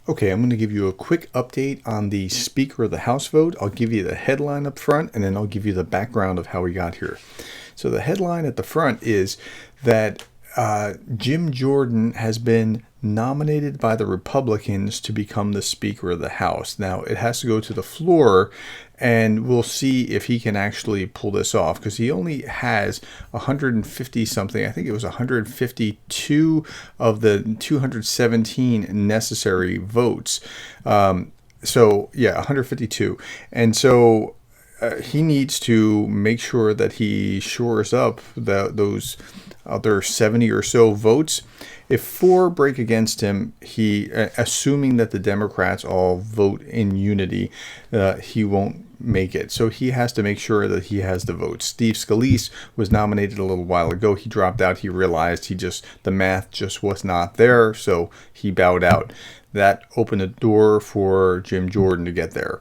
Okay, I'm going to give you a quick update on the Speaker of the House vote. I'll give you the headline up front, and then I'll give you the background of how we got here. So the headline at the front is that Jim Jordan has been nominated by the Republicans to become the Speaker of the House. Now, it has to go to the floor, and we'll see if he can actually pull this off, because he only has 150 something. I think it was 152 of the 217 necessary votes. So, yeah, 152. And so he needs to make sure that he shores up those other 70 or so votes. If 4 break against him, assuming that the Democrats all vote in unity, he won't make it. So he has to make sure that he has the votes. Steve Scalise was nominated a little while ago. He dropped out. He realized the math just was not there, so he bowed out. That opened a door for Jim Jordan to get there.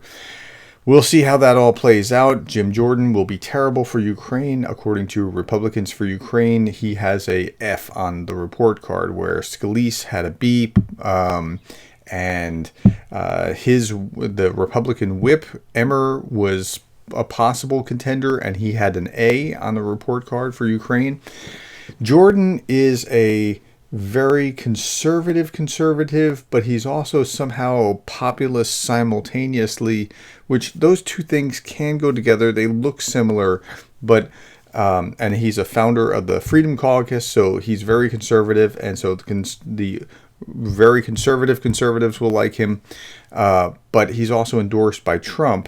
We'll see how that all plays out. Jim Jordan will be terrible for Ukraine. According to Republicans for Ukraine, he has a F on the report card, where Scalise had a B. And the Republican whip, Emmer, was a possible contender, and he had an A on the report card for Ukraine. Jordan is a very conservative, but he's also somehow populist simultaneously, which those two things can go together. They look similar, but and he's a founder of the Freedom Caucus, so he's very conservative, and so the very conservatives will like him, but he's also endorsed by Trump.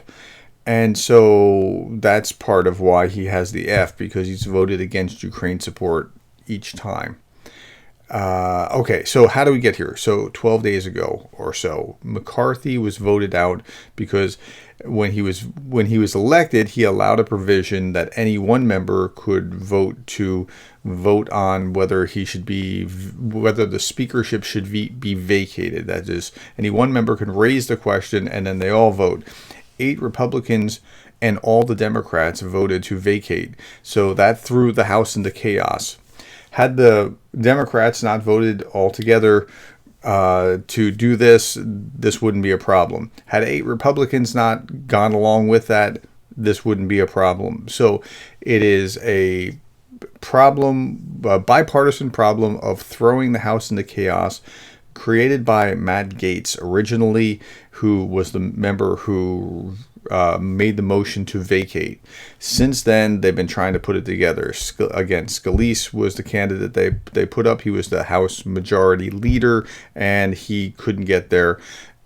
And so that's part of why he has the F, because he's voted against Ukraine support each time. Okay, so how do we get here? So 12 days ago or so, McCarthy was voted out because when he was elected, he allowed a provision that any one member could vote on whether the speakership should be vacated. That is, any one member can raise the question, and then they all vote. 8 Republicans and all the Democrats voted to vacate. So that threw the House into chaos. Had the Democrats not voted altogether to do this wouldn't be a problem. Had 8 Republicans not gone along with that, this wouldn't be a problem. So it is a bipartisan problem of throwing the House into chaos, created by Matt Gaetz originally, who was the member who made the motion to vacate. Since then, they've been trying to put it together. Again, Scalise was the candidate they put up. He was the House Majority Leader, and he couldn't get there.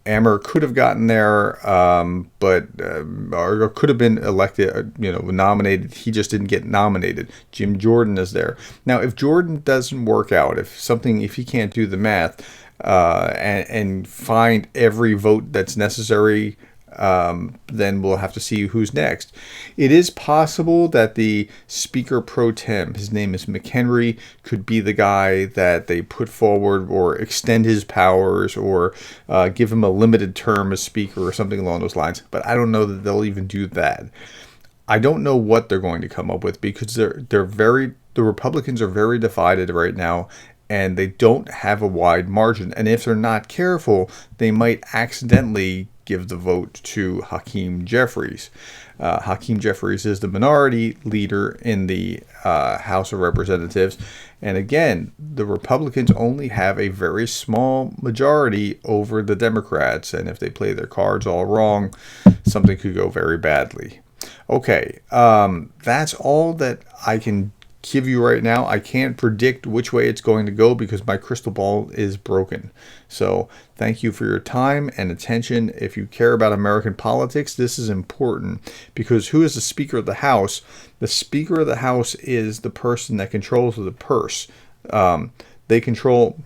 Emmer could have gotten there, or could have been elected, nominated. He just didn't get nominated. Jim Jordan is there. Now, if Jordan doesn't work out, if he can't do the math and find every vote that's necessary, then we'll have to see who's next. It is possible that the Speaker Pro Tem, his name is McHenry, could be the guy that they put forward, or extend his powers, or give him a limited term as Speaker or something along those lines. But I don't know that they'll even do that. I don't know what they're going to come up with, because the Republicans are very divided right now, and they don't have a wide margin. And if they're not careful, they might accidentally give the vote to Hakeem Jeffries. Hakeem Jeffries is the minority leader in the House of Representatives. And again, the Republicans only have a very small majority over the Democrats. And if they play their cards all wrong, something could go very badly. Okay, that's all that I can give you right now. I can't predict which way it's going to go, because my crystal ball is broken. So thank you for your time and attention. If you care about American politics, this is important, because who is the Speaker of the House? The Speaker of the House is the person that controls the purse. They control,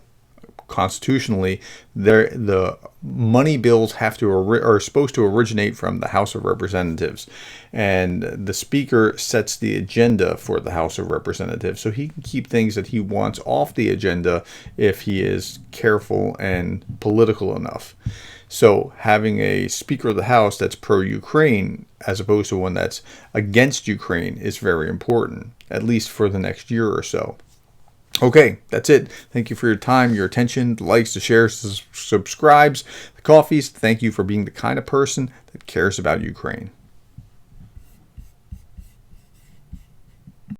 constitutionally, the money bills are supposed to originate from the House of Representatives, and the Speaker sets the agenda for the House of Representatives, so he can keep things that he wants off the agenda if he is careful and political enough. So having a Speaker of the House that's pro-Ukraine as opposed to one that's against Ukraine is very important, at least for the next year or so. Okay, that's it. Thank you for your time, your attention, the likes, the shares, the subscribes, the coffees. Thank you for being the kind of person that cares about Ukraine.